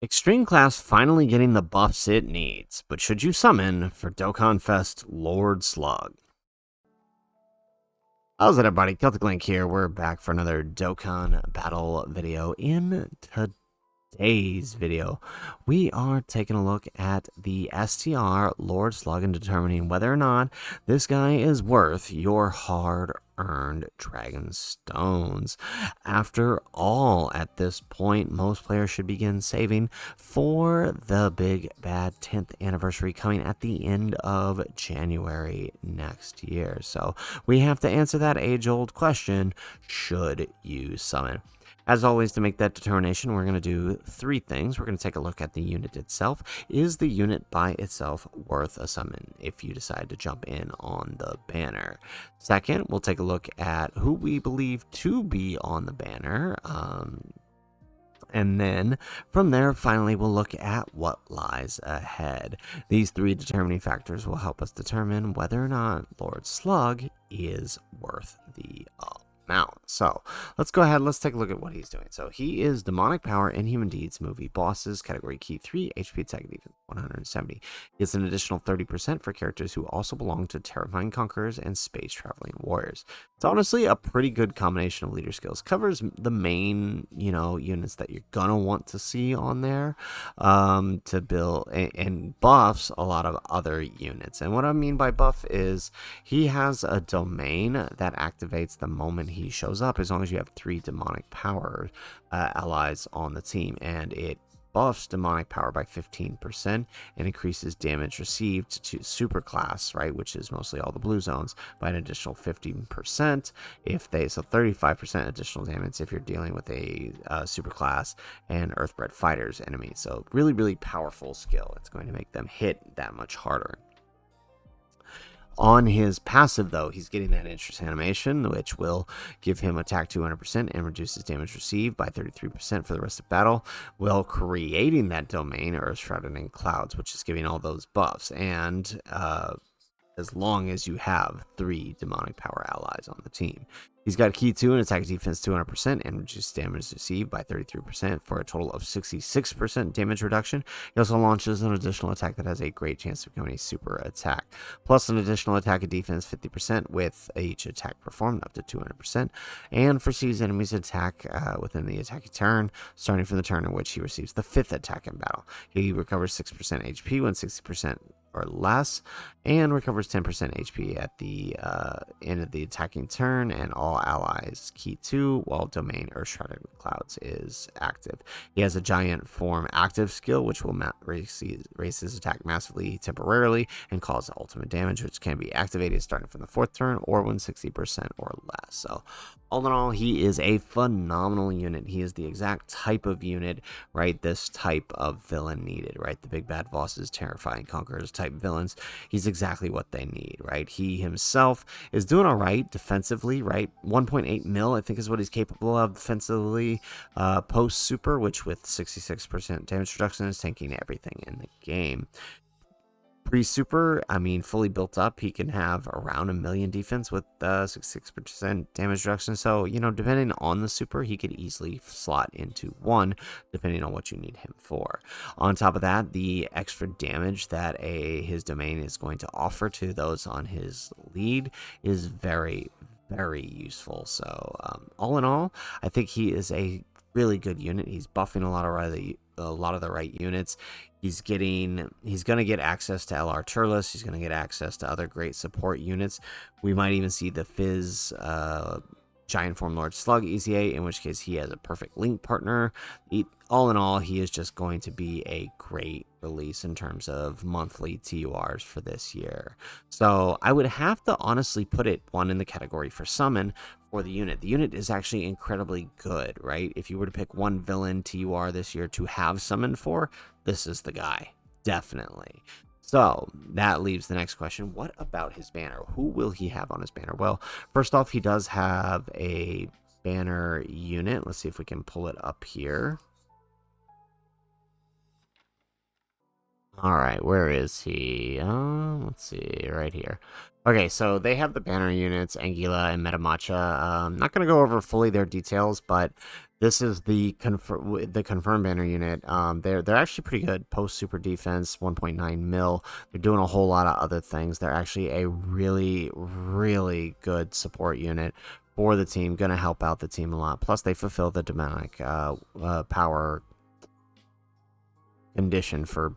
Extreme Class finally getting the buffs it needs, but should you summon for Dokkan Fest Lord Slug? How's it, everybody? Celtic Link here. We're back for another Dokkan battle video. In today's video, we are taking a look at the STR Lord Slug and determining whether or not this guy is worth your hard-earned dragon stones. After all, at this point, most players should begin saving for the big bad 10th anniversary coming at the end of January next year. So we have to answer that age-old question: should you summon? As always, to make that determination, we're going to do three things. We're going to take a look at the unit itself. Is the unit by itself worth a summon if you decide to jump in on the banner? Second, we'll take a look at who we believe to be on the banner. And then from there, finally, we'll look at what lies ahead. These three determining factors will help us determine whether or not Lord Slug is worth the amount. So let's go ahead. Let's take a look at what he's doing. So he is Demonic Power, Inhuman Deeds, Movie Bosses, Category Key 3, HP Attack Defense 170. He gets an additional 30% for characters who also belong to Terrifying Conquerors and Space Traveling Warriors. It's honestly a pretty good combination of leader skills. Covers the main, units that you're gonna want to see on there to build, and buffs a lot of other units. And what I mean by buff is he has a domain that activates the moment he shows up, as long as you have 3 demonic power allies on the team, and it buffs demonic power by 15% and increases damage received to super class, right, which is mostly all the blue zones, by an additional 15% if they, so 35% additional damage if you're dealing with a super class and earthbred fighters enemy. So really powerful skill. It's going to make them hit that much harder. On his passive, though, he's getting that interest animation, which will give him attack 200% and reduces damage received by 33% for the rest of battle, while creating that domain, Earth Shrouded in Clouds, which is giving all those buffs. And as long as you have 3 demonic power allies on the team. He's got key 2 and attack defense 200% and reduced damage received by 33% for a total of 66% damage reduction. He also launches an additional attack that has a great chance of becoming a super attack, plus an additional attack and defense 50% with each attack performed up to 200%, and foresees enemies attack within the attacking turn, starting from the turn in which he receives the 5th attack in battle. He recovers 6% HP when 60% or less, and recovers 10% HP at the end of the attacking turn, and all allies key 2 while domain Earth Shrouded Clouds is active. He has a giant form active skill, which will raise his attack massively temporarily and cause ultimate damage, which can be activated starting from the 4th turn or when 60% or less. So all in all, he is a phenomenal unit. He is the exact type of unit, right? This type of villain needed, right? The big bad bosses, Terrifying Conquerors type villains. He's exactly what they need, right? He himself is doing all right defensively, right? 1.8 mil, I think, is what he's capable of defensively post super, which with 66% damage reduction is tanking everything in the game. Pre-super, I mean, fully built up, he can have around 1 million defense with 66% damage reduction. So, depending on the super, he could easily slot into 1, depending on what you need him for. On top of that, the extra damage that his domain is going to offer to those on his lead is very useful. So, all in all, I think he is a really good unit. He's buffing a lot of the right units. He's going to get access to LR Turles. He's going to get access to other great support units. We might even see the Fizz Giant Form Lord Slug EZA, in which case he has a perfect link partner. All in all, he is just going to be a great release in terms of monthly TURs for this year. So I would have to honestly put it 1 in the category for summon for the unit. The unit is actually incredibly good, right? If you were to pick one villain TUR this year to have summoned for, this is the guy, definitely. So that leaves the next question: what about his banner? Who will he have on his banner? Well, first off, he does have a banner unit. Let's see if we can pull it up here. All right, where is he? Let's see, right here. Okay, so they have the banner units, Anguilla and Metamacha. Not going to go over fully their details, but this is the confirmed banner unit. They're actually pretty good. Post super defense, 1.9 mil. They're doing a whole lot of other things. They're actually a really, really good support unit for the team. Going to help out the team a lot. Plus, they fulfill the demonic power condition for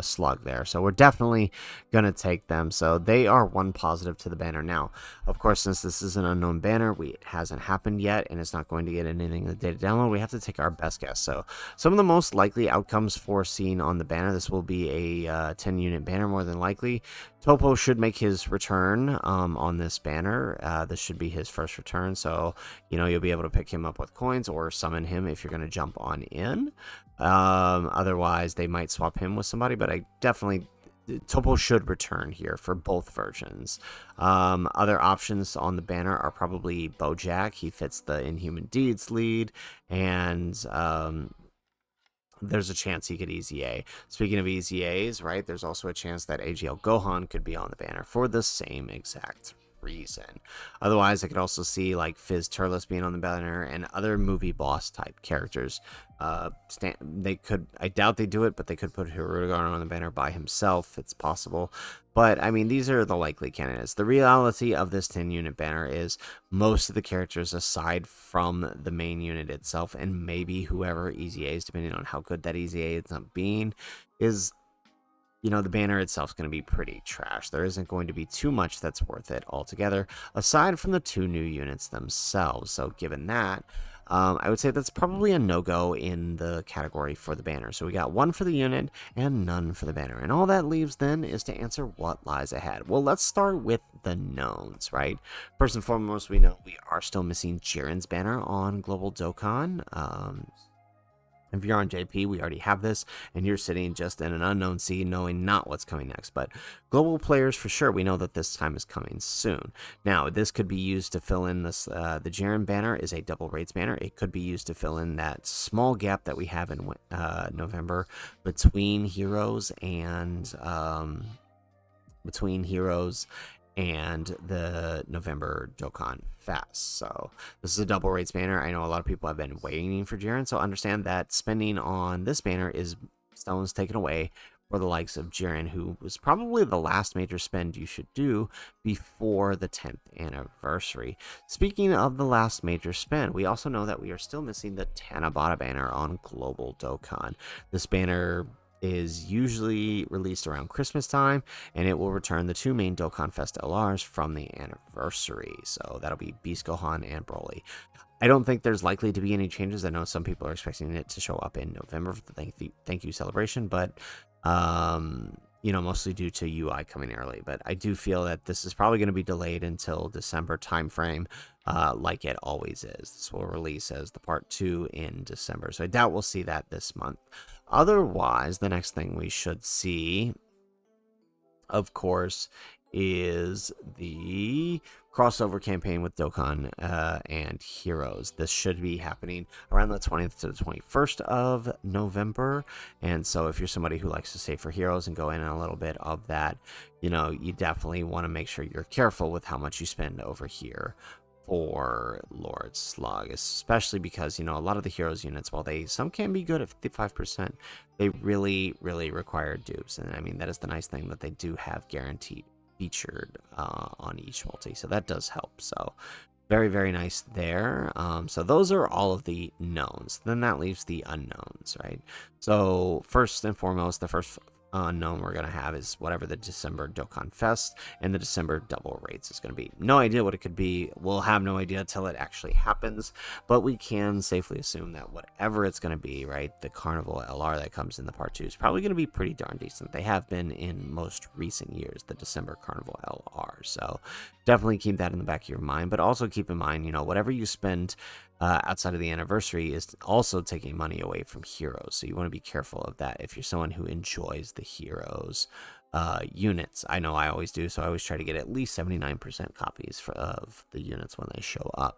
Slug there. So we're definitely going to take them. So they are one positive to the banner. Now, of course, since this is an unknown banner, it hasn't happened yet, and it's not going to get anything in the data download, we have to take our best guess. So some of the most likely outcomes foreseen on the banner, this will be a 10-unit banner more than likely. Topo should make his return on this banner. This should be his first return, so you'll be able to pick him up with coins or summon him if you're going to jump on in. Otherwise, they might swap him with somebody, but I definitely Topo should return here for both versions. Other options on the banner are probably Bojack. He fits the Inhuman Deeds lead, and there's a chance he could EZA. Speaking of EZAs, right, there's also a chance that AGL Gohan could be on the banner for the same exact reason. Otherwise, I could also see like Fizz Turles being on the banner and other movie boss type characters. They could, I doubt they do it, but they could put Hirudegarn on the banner by himself. It's possible. But I mean, these are the likely candidates. The reality of this 10-unit banner is most of the characters aside from the main unit itself, and maybe whoever EZAs, depending on how good that EZA ends up being, is the banner itself is going to be pretty trash. There isn't going to be too much that's worth it altogether, aside from the 2 new units themselves. So given that, I would say that's probably a no-go in the category for the banner. So we got 1 for the unit and none for the banner. And all that leaves then is to answer what lies ahead. Well, let's start with the knowns, right? First and foremost, we know we are still missing Jiren's banner on Global Dokkan. If you're on JP, we already have this, and you're sitting just in an unknown sea, knowing not what's coming next. But global players, for sure, we know that this time is coming soon. Now, this could be used to fill in this. The Jiren banner is a double raids banner. It could be used to fill in that small gap that we have in November between heroes and the November Dokkan Fest. So this is a double raids banner. I know a lot of people have been waiting for Jiren, so understand that spending on this banner is stones taken away for the likes of Jiren, who was probably the last major spend you should do before the 10th anniversary. Speaking of the last major spend, we also know that we are still missing the Tanabata banner on Global Dokkan. This banner is usually released around Christmas time, and it will return the 2 main Dokkan Fest LRs from the anniversary. So that'll be Beast Gohan and Broly. I don't think there's likely to be any changes. I know some people are expecting it to show up in November for the thank you celebration, but mostly due to UI coming early. But I do feel that this is probably going to be delayed until December timeframe, like it always is. This will release as the part 2 in December, so I doubt we'll see that this month. Otherwise, the next thing we should see, of course, is the crossover campaign with Dokkan and Heroes. This should be happening around the 20th to the 21st of November. And so if you're somebody who likes to save for Heroes and go in a little bit of that, you definitely want to make sure you're careful with how much you spend over here for Lord Slug, especially because a lot of the heroes units, while some can be good at 55%, they really require dupes. And I mean, that is the nice thing, that they do have guaranteed featured on each multi, so that does help. So very nice there. So those are all of the knowns. Then that leaves the unknowns, right? So first and foremost, the first unknown we're going to have is whatever the December Dokkan Fest and the December double raids is going to be. No idea what it could be. We'll have no idea until it actually happens, but we can safely assume that whatever it's going to be, right, the Carnival LR that comes in the part 2 is probably going to be pretty darn decent. They have been in most recent years, the December Carnival LR. So definitely keep that in the back of your mind, but also keep in mind, whatever you spend outside of the anniversary is also taking money away from heroes, so you want to be careful of that if you're someone who enjoys the heroes units. I know I always do, so I always try to get at least 79% copies of the units when they show up.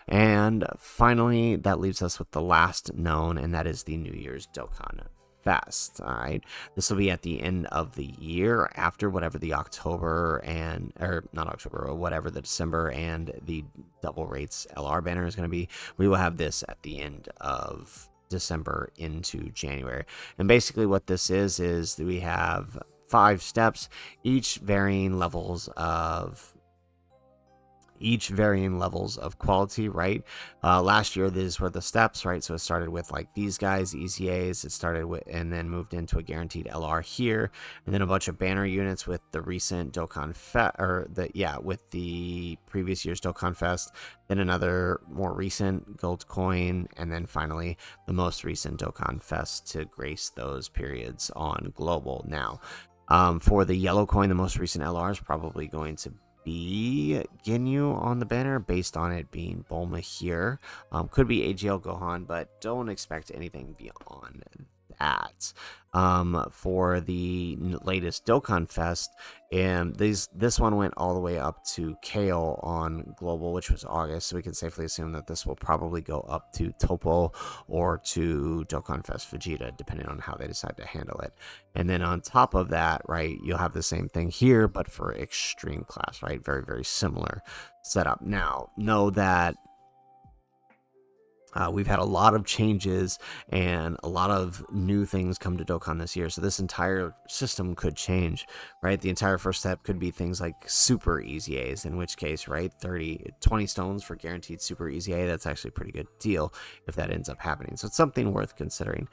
And finally, that leaves us with the last known, and that is the New Year's Dokkan Fest. All right, this will be at the end of the year after whatever the October or not October, or whatever the December and the double rates LR banner is going to be. We will have this at the end of December into January. And basically what this is we have 5 steps, each varying levels of quality, right? Last year, these were the steps, right? So it started with like these guys, ECAs. It started with, and then moved into a guaranteed LR here, and then a bunch of banner units with the recent Dokkan Fest, with the previous year's Dokkan Fest. Then another more recent gold coin, and then finally the most recent Dokkan Fest to grace those periods on global. Now, for the yellow coin, the most recent LR is probably going to be Ginyu on the banner, based on it being Bulma here. Could be AGL Gohan, but don't expect anything beyond that. For the latest Dokkan Fest, and this one went all the way up to Kale on global, which was August, so we can safely assume that this will probably go up to Topo or to Dokkan Fest Vegeta, depending on how they decide to handle it. And then on top of that, right, you'll have the same thing here, but for extreme class, right? Very, very similar setup. Now, know that we've had a lot of changes and a lot of new things come to Dokkan this year. So this entire system could change, right? The entire first step could be things like super easy A's, in which case, right, 20 stones for guaranteed super easy A. That's actually a pretty good deal if that ends up happening. So it's something worth considering.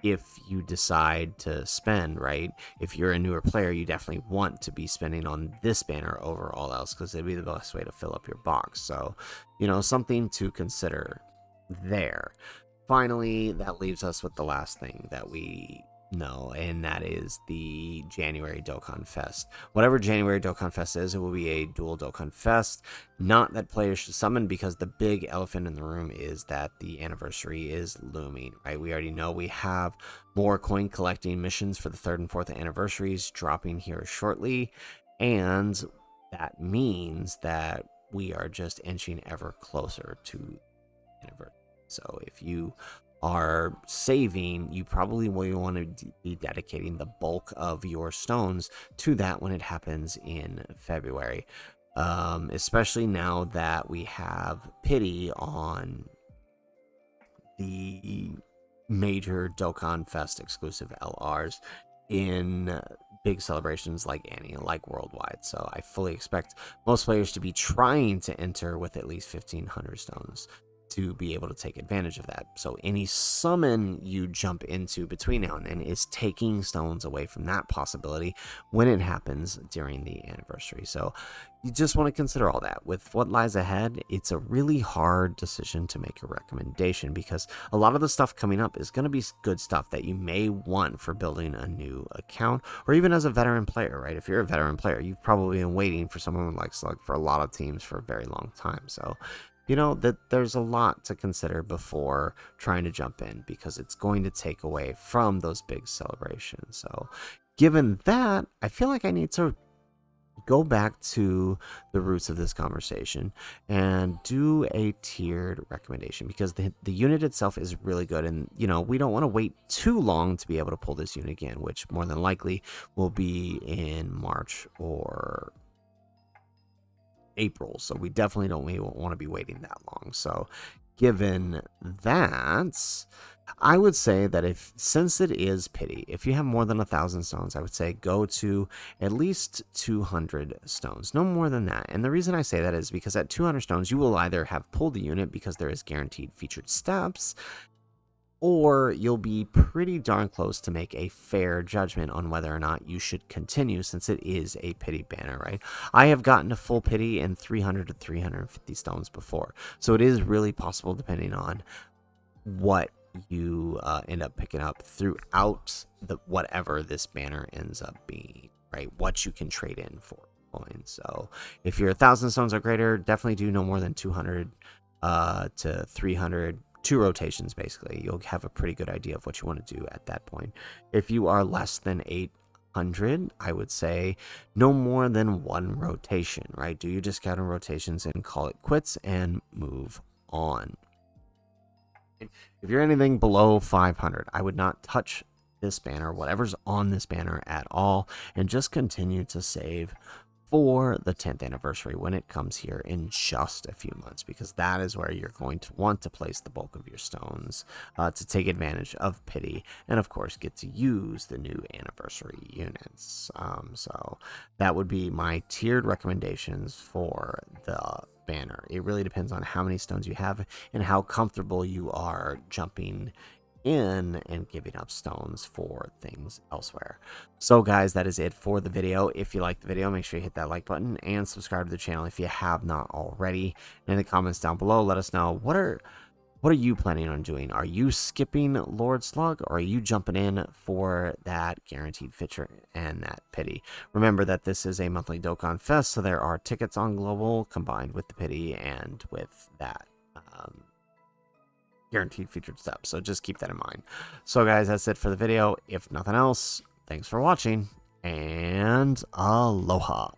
If you decide to spend, right, if you're a newer player, you definitely want to be spending on this banner over all else, because it'd be the best way to fill up your box. So, something to consider there. Finally, that leaves us with the last thing that we know, and that is the January Dokkan Fest. Whatever January Dokkan Fest is, it will be a dual Dokkan Fest. Not that players should summon, because the big elephant in the room is that the anniversary is looming, right? We already know we have more coin collecting missions for the 3rd and 4th anniversaries dropping here shortly, and that means that we are just inching ever closer to anniversary. So if you are saving, you probably will want to be dedicating the bulk of your stones to that when it happens in February, especially now that we have pity on the major Dokkan Fest exclusive LRs in big celebrations like Annie, like worldwide. So I fully expect most players to be trying to enter with at least 1,500 stones to be able to take advantage of that. So any summon you jump into between now and then is taking stones away from that possibility when it happens during the anniversary. So you just want to consider all that. With what lies ahead, it's a really hard decision to make a recommendation, because a lot of the stuff coming up is going to be good stuff that you may want for building a new account, or even as a veteran player, right? If you're a veteran player, you've probably been waiting for someone like Slug for a lot of teams for a very long time. So that there's a lot to consider before trying to jump in, because it's going to take away from those big celebrations. So given that, I feel like I need to go back to the roots of this conversation and do a tiered recommendation, because the unit itself is really good, and we don't want to wait too long to be able to pull this unit again, which more than likely will be in March or April. So we definitely don't want to be waiting that long. So given that, I would say that since it is pity, if you have more than 1,000 stones, I would say go to at least 200 stones, no more than that. And the reason I say that is because at 200 stones, you will either have pulled the unit because there is guaranteed featured steps, or you'll be pretty darn close to make a fair judgment on whether or not you should continue, since it is a pity banner, right? I have gotten a full pity in 300 to 350 stones before, so it is really possible, depending on what you end up picking up throughout whatever this banner ends up being, right? What you can trade in for coins. So if you're 1,000 stones or greater, definitely do no more than 200 to 300. 2 rotations, basically. You'll have a pretty good idea of what you want to do at that point. If you are less than 800, I would say no more than 1 rotation, right? Do your discount rotations and call it quits and move on. If you're anything below 500, I would not touch this banner, whatever's on this banner at all, and just continue to save for the 10th anniversary when it comes here in just a few months, because that is where you're going to want to place the bulk of your stones to take advantage of pity, and of course get to use the new anniversary units. So that would be my tiered recommendations for the banner. It really depends on how many stones you have and how comfortable you are jumping in and giving up stones for things elsewhere. So guys, that is it for the video. If you like the video, make sure you hit that like button and subscribe to the channel if you have not already. In the comments down below, let us know what are you planning on doing. Are you skipping Lord Slug, or are you jumping in for that guaranteed feature and that pity? Remember that this is a monthly Dokkan Fest, so there are tickets on Global combined with the pity and with that guaranteed featured step, so just keep that in mind. So guys, that's it for the video. If nothing else, thanks for watching, and aloha.